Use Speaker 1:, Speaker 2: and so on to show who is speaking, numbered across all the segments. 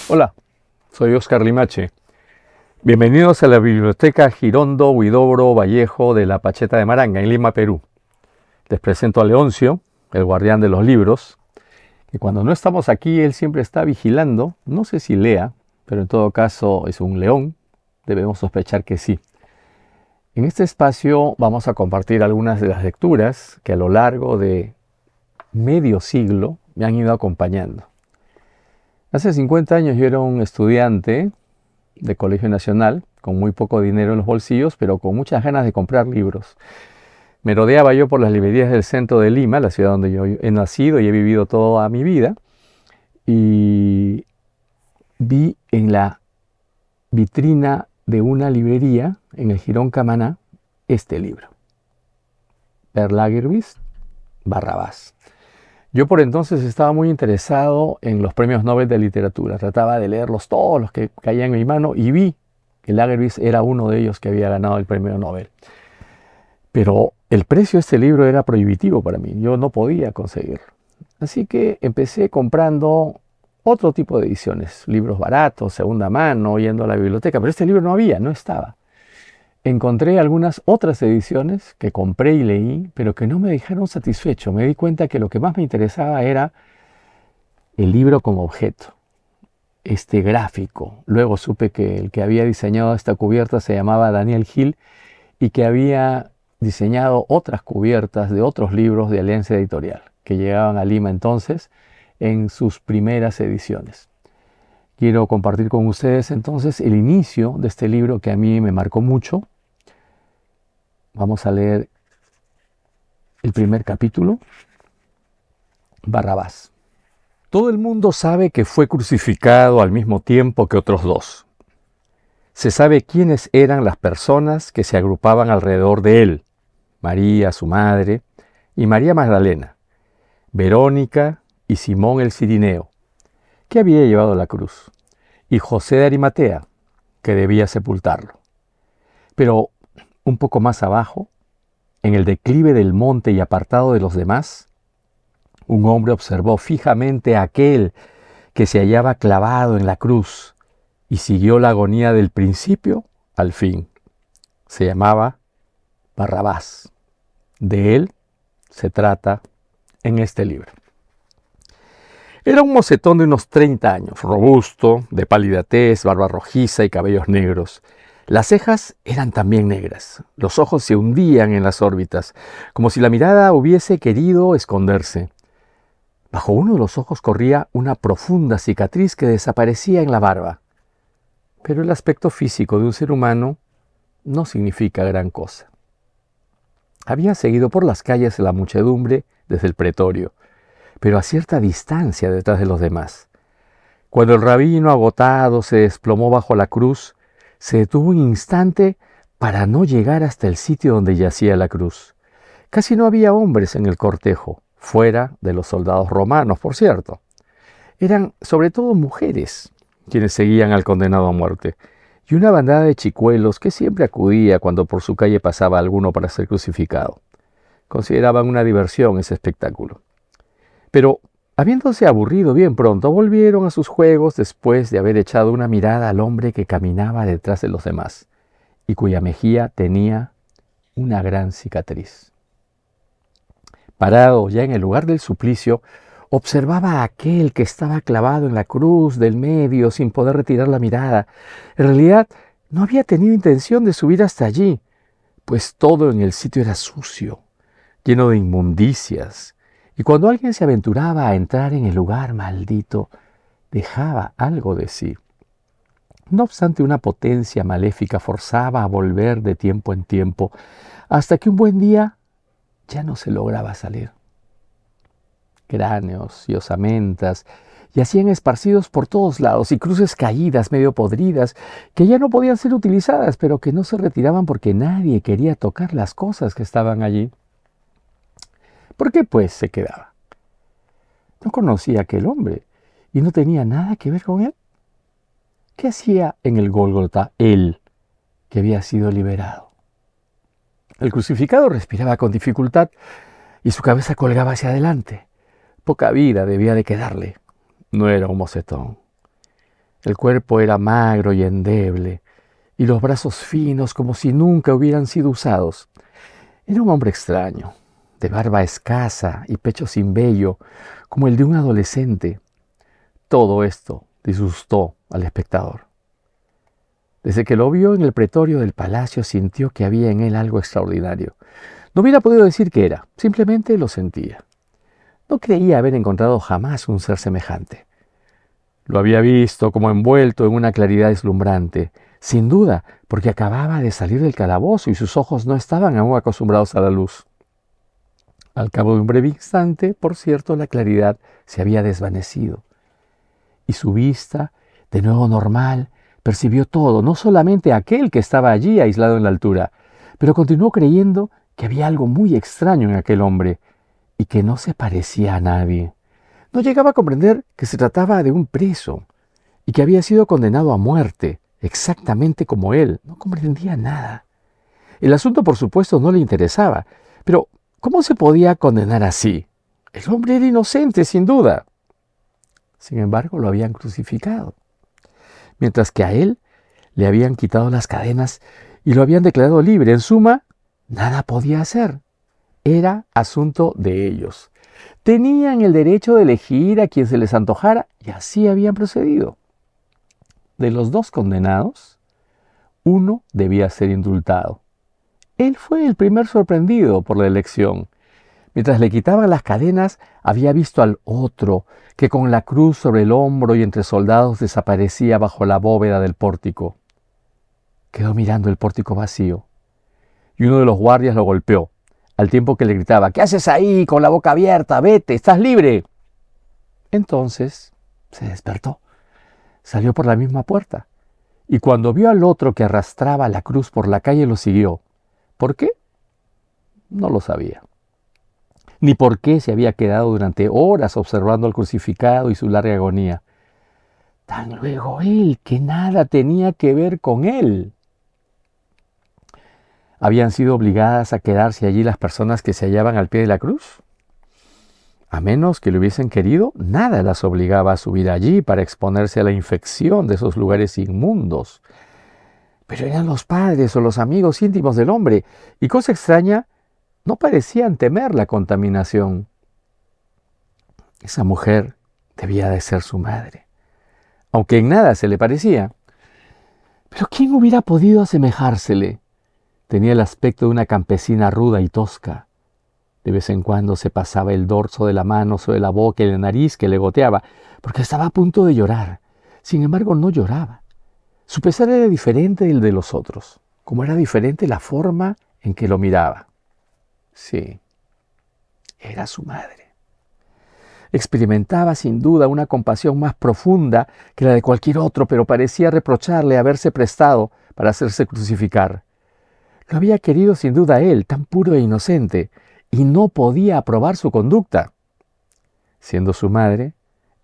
Speaker 1: Hola, soy Oscar Limache. Bienvenidos a la Biblioteca Girondo Huidobro Vallejo de la Pacheta de Maranga, en Lima, Perú. Les presento a Leoncio, el guardián de los libros, que cuando no estamos aquí él siempre está vigilando. No sé si lea, pero en todo caso es un león. Debemos sospechar que sí. En este espacio vamos a compartir algunas de las lecturas que a lo largo de medio siglo me han ido acompañando. Hace 50 años yo era un estudiante de Colegio Nacional, con muy poco dinero en los bolsillos, pero con muchas ganas de comprar libros. Merodeaba yo por las librerías del centro de Lima, la ciudad donde yo he nacido y he vivido toda mi vida, y vi en la vitrina de una librería, en el Jirón Camaná, este libro. Per Lagerkvist, Barrabás. Yo por entonces estaba muy interesado en los premios Nobel de literatura. Trataba de leerlos todos los que caían en mi mano y vi que Lagerkvist era uno de ellos que había ganado el premio Nobel. Pero el precio de este libro era prohibitivo para mí. Yo no podía conseguirlo. Así que empecé comprando otro tipo de ediciones. Libros baratos, segunda mano, yendo a la biblioteca. Pero este libro no había, no estaba. Encontré algunas otras ediciones que compré y leí, pero que no me dejaron satisfecho. Me di cuenta que lo que más me interesaba era el libro como objeto, este gráfico. Luego supe que el que había diseñado esta cubierta se llamaba Daniel Hill y que había diseñado otras cubiertas de otros libros de Alianza Editorial que llegaban a Lima entonces en sus primeras ediciones. Quiero compartir con ustedes entonces el inicio de este libro que a mí me marcó mucho. Vamos a leer el primer capítulo, Barrabás. Todo el mundo sabe que fue crucificado al mismo tiempo que otros dos. Se sabe quiénes eran las personas que se agrupaban alrededor de él: María, su madre, y María Magdalena, Verónica y Simón el Cirineo, que había llevado la cruz, y José de Arimatea, que debía sepultarlo. Pero un poco más abajo, en el declive del monte y apartado de los demás, un hombre observó fijamente a aquel que se hallaba clavado en la cruz y siguió la agonía del principio al fin. Se llamaba Barrabás. De él se trata en este libro. Era un mocetón de unos 30 años, robusto, de pálida tez, barba rojiza y cabellos negros. Las cejas eran también negras, los ojos se hundían en las órbitas, como si la mirada hubiese querido esconderse. Bajo uno de los ojos corría una profunda cicatriz que desaparecía en la barba. Pero el aspecto físico de un ser humano no significa gran cosa. Había seguido por las calles la muchedumbre desde el pretorio, pero a cierta distancia detrás de los demás. Cuando el rabino agotado se desplomó bajo la cruz, se detuvo un instante para no llegar hasta el sitio donde yacía la cruz. Casi no había hombres en el cortejo, fuera de los soldados romanos, por cierto. Eran sobre todo mujeres quienes seguían al condenado a muerte, y una bandada de chicuelos que siempre acudía cuando por su calle pasaba alguno para ser crucificado. Consideraban una diversión ese espectáculo. Pero, habiéndose aburrido bien pronto, volvieron a sus juegos después de haber echado una mirada al hombre que caminaba detrás de los demás y cuya mejilla tenía una gran cicatriz. Parado ya en el lugar del suplicio, observaba a aquel que estaba clavado en la cruz del medio sin poder retirar la mirada. En realidad, no había tenido intención de subir hasta allí, pues todo en el sitio era sucio, lleno de inmundicias. Y cuando alguien se aventuraba a entrar en el lugar maldito, dejaba algo de sí. No obstante, una potencia maléfica forzaba a volver de tiempo en tiempo, hasta que un buen día ya no se lograba salir. Cráneos y osamentas yacían esparcidos por todos lados, y cruces caídas, medio podridas, que ya no podían ser utilizadas, pero que no se retiraban porque nadie quería tocar las cosas que estaban allí. ¿Por qué, pues, se quedaba? No conocía a aquel hombre y no tenía nada que ver con él. ¿Qué hacía en el Gólgota él, que había sido liberado? El crucificado respiraba con dificultad y su cabeza colgaba hacia adelante. Poca vida debía de quedarle. No era un mocetón. El cuerpo era magro y endeble, y los brazos finos como si nunca hubieran sido usados. Era un hombre extraño, de barba escasa y pecho sin vello, como el de un adolescente. Todo esto disgustó al espectador. Desde que lo vio en el pretorio del palacio, sintió que había en él algo extraordinario. No hubiera podido decir qué era, simplemente lo sentía. No creía haber encontrado jamás un ser semejante. Lo había visto como envuelto en una claridad deslumbrante, sin duda, porque acababa de salir del calabozo y sus ojos no estaban aún acostumbrados a la luz. Al cabo de un breve instante, por cierto, la claridad se había desvanecido. Y su vista, de nuevo normal, percibió todo, no solamente aquel que estaba allí aislado en la altura, pero continuó creyendo que había algo muy extraño en aquel hombre y que no se parecía a nadie. No llegaba a comprender que se trataba de un preso y que había sido condenado a muerte, exactamente como él. No comprendía nada. El asunto, por supuesto, no le interesaba, pero ¿cómo se podía condenar así? El hombre era inocente, sin duda. Sin embargo, lo habían crucificado, mientras que a él le habían quitado las cadenas y lo habían declarado libre. En suma, nada podía hacer. Era asunto de ellos. Tenían el derecho de elegir a quien se les antojara y así habían procedido. De los dos condenados, uno debía ser indultado. Él fue el primer sorprendido por la elección. Mientras le quitaban las cadenas, había visto al otro, que con la cruz sobre el hombro y entre soldados desaparecía bajo la bóveda del pórtico. Quedó mirando el pórtico vacío, y uno de los guardias lo golpeó, al tiempo que le gritaba: «¿Qué haces ahí con la boca abierta? Vete, estás libre». Entonces se despertó, salió por la misma puerta, y cuando vio al otro que arrastraba la cruz por la calle, lo siguió. ¿Por qué? No lo sabía. Ni por qué se había quedado durante horas observando al crucificado y su larga agonía. Tan luego él, que nada tenía que ver con él. ¿Habían sido obligadas a quedarse allí las personas que se hallaban al pie de la cruz? A menos que lo hubiesen querido, nada las obligaba a subir allí para exponerse a la infección de esos lugares inmundos. Pero eran los padres o los amigos íntimos del hombre, y cosa extraña, no parecían temer la contaminación. Esa mujer debía de ser su madre, aunque en nada se le parecía. Pero ¿quién hubiera podido asemejársele? Tenía el aspecto de una campesina ruda y tosca. De vez en cuando se pasaba el dorso de la mano sobre la boca y la nariz, que le goteaba, porque estaba a punto de llorar. Sin embargo, no lloraba. Su pesar era diferente del de los otros, como era diferente la forma en que lo miraba. Sí, era su madre. Experimentaba sin duda una compasión más profunda que la de cualquier otro, pero parecía reprocharle haberse prestado para hacerse crucificar. Lo había querido sin duda él, tan puro e inocente, y no podía aprobar su conducta. Siendo su madre,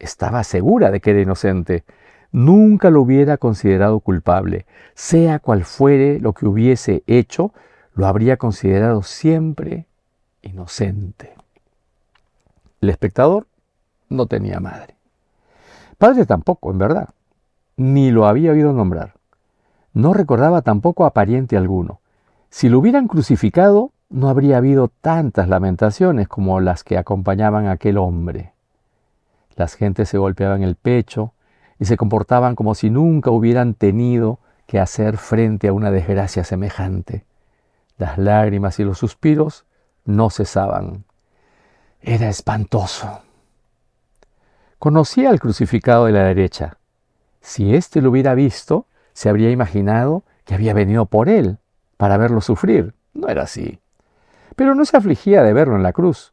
Speaker 1: estaba segura de que era inocente. Nunca lo hubiera considerado culpable. Sea cual fuere lo que hubiese hecho, lo habría considerado siempre inocente. El espectador no tenía madre. Padre tampoco, en verdad. Ni lo había oído nombrar. No recordaba tampoco a pariente alguno. Si lo hubieran crucificado, no habría habido tantas lamentaciones como las que acompañaban a aquel hombre. Las gentes se golpeaban el pecho y se comportaban como si nunca hubieran tenido que hacer frente a una desgracia semejante. Las lágrimas y los suspiros no cesaban. Era espantoso. Conocía al crucificado de la derecha. Si éste lo hubiera visto, se habría imaginado que había venido por él, para verlo sufrir. No era así. Pero no se afligía de verlo en la cruz.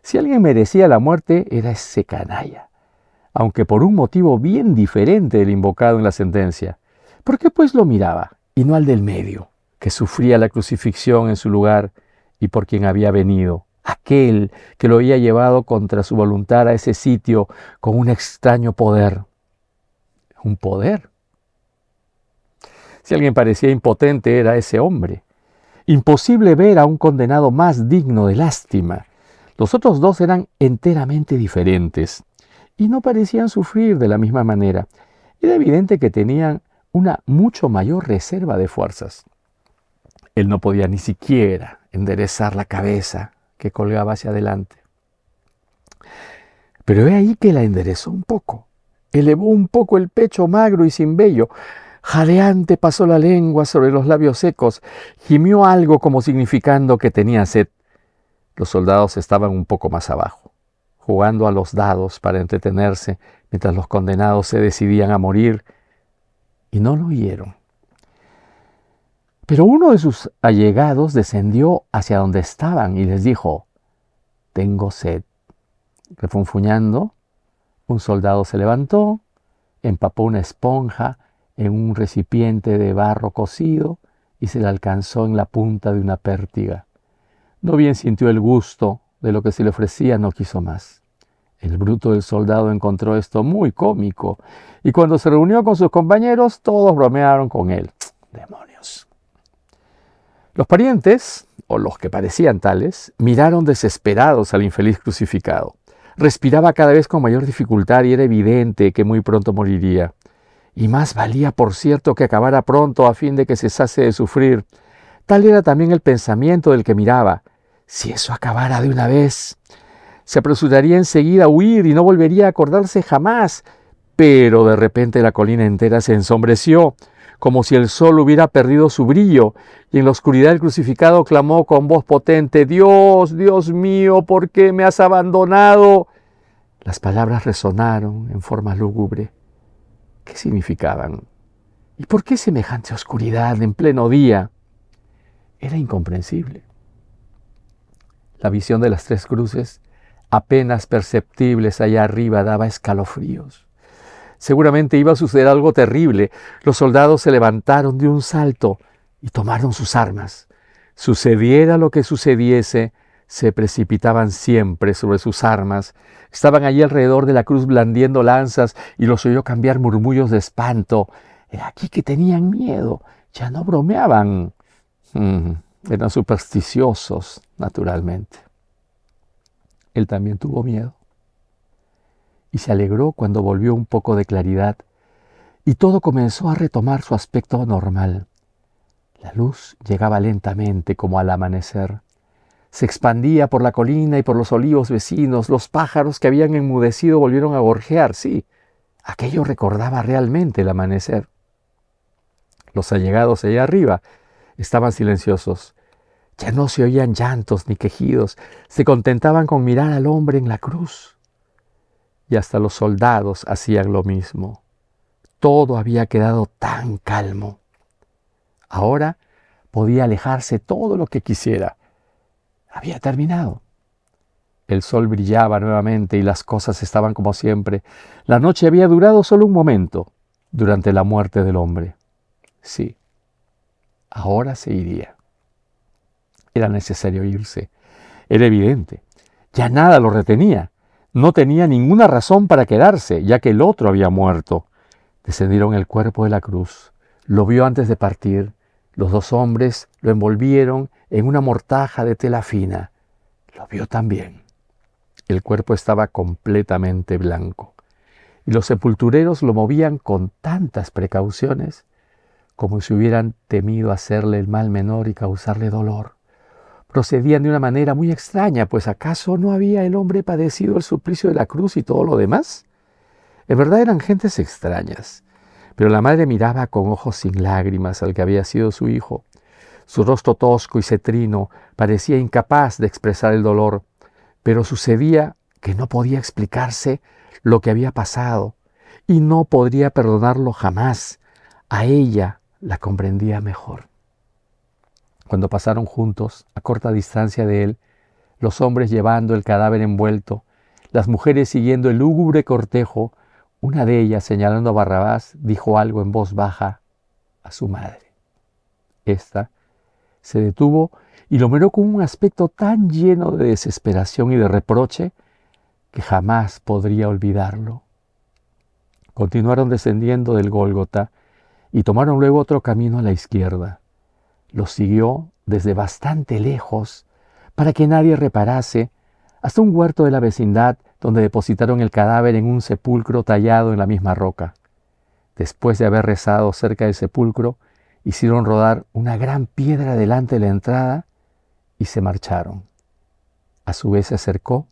Speaker 1: Si alguien merecía la muerte, era ese canalla, aunque por un motivo bien diferente del invocado en la sentencia. ¿Por qué pues lo miraba, y no al del medio, que sufría la crucifixión en su lugar y por quien había venido? Aquel que lo había llevado contra su voluntad a ese sitio con un extraño poder. ¿Un poder? Si alguien parecía impotente, era ese hombre. Imposible ver a un condenado más digno de lástima. Los otros dos eran enteramente diferentes y no parecían sufrir de la misma manera. Era evidente que tenían una mucho mayor reserva de fuerzas. Él no podía ni siquiera enderezar la cabeza que colgaba hacia adelante. Pero he ahí que la enderezó un poco. Elevó un poco el pecho magro y sin vello. Jadeante pasó la lengua sobre los labios secos. Gimió algo como significando que tenía sed. Los soldados estaban un poco más abajo, jugando a los dados para entretenerse mientras los condenados se decidían a morir, y no lo oyeron. Pero uno de sus allegados descendió hacia donde estaban y les dijo: «Tengo sed». Refunfuñando, un soldado se levantó, empapó una esponja en un recipiente de barro cocido y se la alcanzó en la punta de una pértiga. No bien sintió el gusto de lo que se le ofrecía, no quiso más. El bruto del soldado encontró esto muy cómico, y cuando se reunió con sus compañeros, todos bromearon con él. ¡Demonios! Los parientes, o los que parecían tales, miraron desesperados al infeliz crucificado. Respiraba cada vez con mayor dificultad y era evidente que muy pronto moriría. Y más valía, por cierto, que acabara pronto a fin de que cesase de sufrir. Tal era también el pensamiento del que miraba. Si eso acabara de una vez, se apresuraría enseguida a huir y no volvería a acordarse jamás. Pero de repente la colina entera se ensombreció, como si el sol hubiera perdido su brillo, y en la oscuridad el crucificado clamó con voz potente: «Dios, Dios mío, ¿por qué me has abandonado?». Las palabras resonaron en forma lúgubre. ¿Qué significaban? ¿Y por qué semejante oscuridad en pleno día? Era incomprensible. La visión de las tres cruces, apenas perceptibles allá arriba, daba escalofríos. Seguramente iba a suceder algo terrible. Los soldados se levantaron de un salto y tomaron sus armas. Sucediera lo que sucediese, se precipitaban siempre sobre sus armas. Estaban allí alrededor de la cruz blandiendo lanzas y los oyó cambiar murmullos de espanto. Era aquí que tenían miedo, ya no bromeaban. Eran supersticiosos, naturalmente. Él también tuvo miedo. Y se alegró cuando volvió un poco de claridad y todo comenzó a retomar su aspecto normal. La luz llegaba lentamente como al amanecer. Se expandía por la colina y por los olivos vecinos. Los pájaros que habían enmudecido volvieron a gorjear. Sí, aquello recordaba realmente el amanecer. Los allegados allá arriba estaban silenciosos. Ya no se oían llantos ni quejidos. Se contentaban con mirar al hombre en la cruz. Y hasta los soldados hacían lo mismo. Todo había quedado tan calmo. Ahora podía alejarse todo lo que quisiera. Había terminado. El sol brillaba nuevamente y las cosas estaban como siempre. La noche había durado solo un momento durante la muerte del hombre. Sí, ahora se iría. Era necesario irse. Era evidente. Ya nada lo retenía. No tenía ninguna razón para quedarse, ya que el otro había muerto. Descendieron el cuerpo de la cruz. Lo vio antes de partir. Los dos hombres lo envolvieron en una mortaja de tela fina. Lo vio también. El cuerpo estaba completamente blanco. Y los sepultureros lo movían con tantas precauciones como si hubieran temido hacerle el mal menor y causarle dolor. Procedían de una manera muy extraña, pues ¿acaso no había el hombre padecido el suplicio de la cruz y todo lo demás? En verdad eran gentes extrañas, pero la madre miraba con ojos sin lágrimas al que había sido su hijo. Su rostro tosco y cetrino parecía incapaz de expresar el dolor, pero sucedía que no podía explicarse lo que había pasado y no podría perdonarlo jamás. A ella la comprendía mejor. Cuando pasaron juntos, a corta distancia de él, los hombres llevando el cadáver envuelto, las mujeres siguiendo el lúgubre cortejo, una de ellas, señalando a Barrabás, dijo algo en voz baja a su madre. Esta se detuvo y lo miró con un aspecto tan lleno de desesperación y de reproche que jamás podría olvidarlo. Continuaron descendiendo del Gólgota y tomaron luego otro camino a la izquierda. Los siguió desde bastante lejos para que nadie reparase hasta un huerto de la vecindad donde depositaron el cadáver en un sepulcro tallado en la misma roca. Después de haber rezado cerca del sepulcro, hicieron rodar una gran piedra delante de la entrada y se marcharon. A su vez se acercó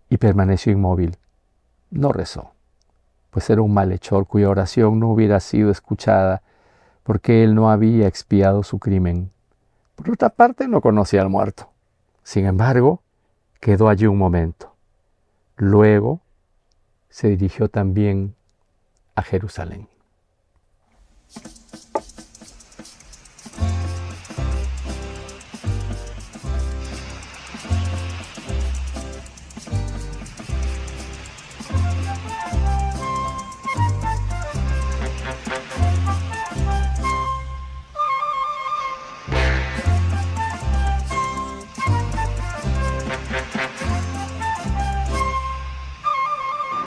Speaker 1: y permaneció inmóvil. No rezó, pues era un malhechor cuya oración no hubiera sido escuchada porque él no había expiado su crimen. Por otra parte, no conocía al muerto. Sin embargo, quedó allí un momento. Luego se dirigió también a Jerusalén.